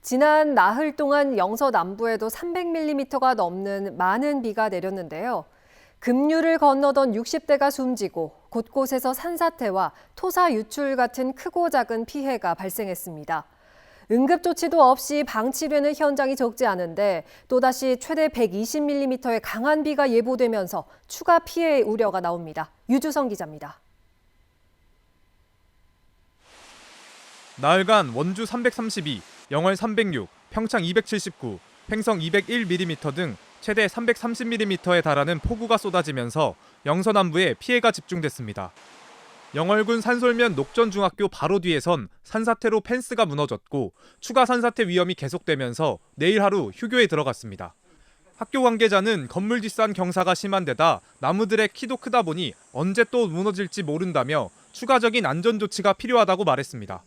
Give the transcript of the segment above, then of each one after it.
지난 나흘 동안 영서 남부에도 300mm가 넘는 많은 비가 내렸는데요. 급류를 건너던 60대가 숨지고 곳곳에서 산사태와 토사 유출 같은 크고 작은 피해가 발생했습니다. 응급조치도 없이 방치되는 현장이 적지 않은데 또다시 최대 120mm의 강한 비가 예보되면서 추가 피해 우려가 나옵니다. 유주성 기자입니다. 나흘간 원주 332, 영월 306, 평창 279, 횡성 201mm 등 최대 330mm에 달하는 폭우가 쏟아지면서 영서 남부에 피해가 집중됐습니다. 영월군 산솔면 녹전중학교 바로 뒤에선 산사태로 펜스가 무너졌고 추가 산사태 위험이 계속되면서 내일 하루 휴교에 들어갔습니다. 학교 관계자는 건물 뒷산 경사가 심한 데다 나무들의 키도 크다 보니 언제 또 무너질지 모른다며 추가적인 안전조치가 필요하다고 말했습니다.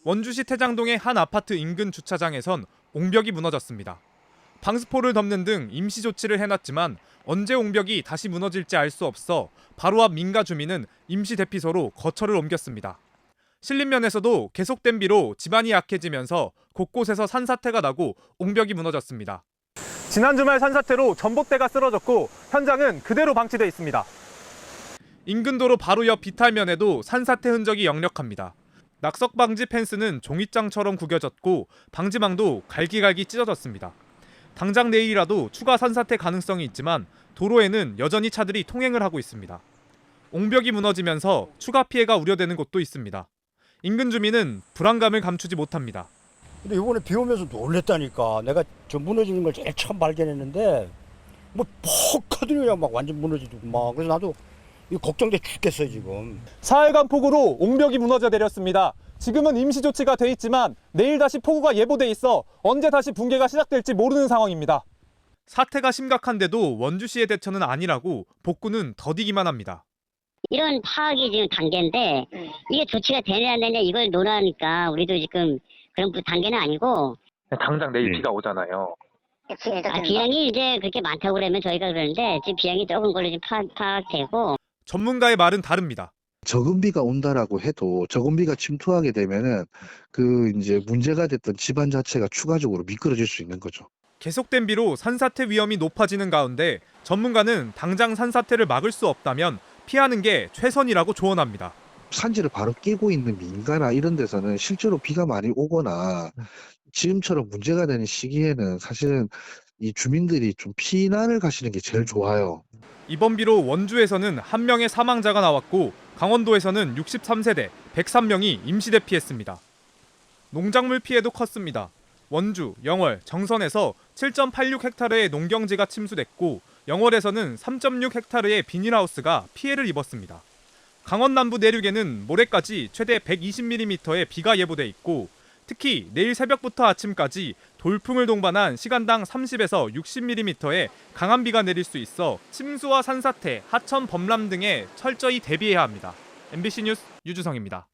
원주시 태장동의 한 아파트 인근 주차장에선 옹벽이 무너졌습니다. 방수포를 덮는 등 임시 조치를 해놨지만 언제 옹벽이 다시 무너질지 알 수 없어 바로 앞 민가 주민은 임시 대피소로 거처를 옮겼습니다. 신림면에서도 계속된 비로 지반이 약해지면서 곳곳에서 산사태가 나고 옹벽이 무너졌습니다. 지난 주말 산사태로 전봇대가 쓰러졌고 현장은 그대로 방치돼 있습니다. 인근 도로 바로 옆 비탈면에도 산사태 흔적이 역력합니다. 낙석 방지 펜스는 종잇장처럼 구겨졌고 방지망도 갈기갈기 찢어졌습니다. 당장 내일이라도 추가 산사태 가능성이 있지만 도로에는 여전히 차들이 통행을 하고 있습니다. 옹벽이 무너지면서 추가 피해가 우려되는 곳도 있습니다. 인근 주민은 불안감을 감추지 못합니다. 근데 이번에 비 오면서 놀랬다니까. 내가 저 무너지는 걸 제일 처음 발견했는데 뭐 퍽하더니 그냥 막 완전 무너지고 막. 그래서 나도 이거 걱정돼 죽겠어요 지금. 사흘간 폭우로 옹벽이 무너져 내렸습니다. 지금은 임시 조치가 돼 있지만 내일 다시 폭우가 예보돼 있어 언제 다시 붕괴가 시작될지 모르는 상황입니다. 사태가 심각한데도 원주시의 대처는 아니라고 복구는 더디기만 합니다. 이런 파악이 지금 단계인데 이게 조치가 되냐 안 되냐 이걸 논하니까 우리도 지금 그런 단계는 아니고 당장 내일 비가 오잖아요. 비양이 이제 그렇게 많다고 그러면 저희가 그러는데 지금 비양이 적은 걸로 지금 파악되고 전문가의 말은 다릅니다. 적은 비가 온다라고 해도 적은 비가 침투하게 되면은 이제 문제가 됐던 집안 자체가 추가적으로 미끄러질 수 있는 거죠. 계속된 비로 산사태 위험이 높아지는 가운데 전문가는 당장 산사태를 막을 수 없다면 피하는 게 최선이라고 조언합니다. 산지를 바로 끼고 있는 민가나 이런 데서는 실제로 비가 많이 오거나 지금처럼 문제가 되는 시기에는 사실은 이 주민들이 좀 피난을 가시는 게 제일 좋아요. 이번 비로 원주에서는 1명의 사망자가 나왔고 강원도에서는 63세대 103명이 임시 대피했습니다. 농작물 피해도 컸습니다. 원주, 영월, 정선에서 7.86헥타르의 농경지가 침수됐고 영월에서는 3.6헥타르의 비닐하우스가 피해를 입었습니다. 강원 남부 내륙에는 모레까지 최대 120mm의 비가 예보돼 있고 특히 내일 새벽부터 아침까지 돌풍을 동반한 시간당 30에서 60mm의 강한 비가 내릴 수 있어 침수와 산사태, 하천 범람 등에 철저히 대비해야 합니다. MBC 뉴스 유주성입니다.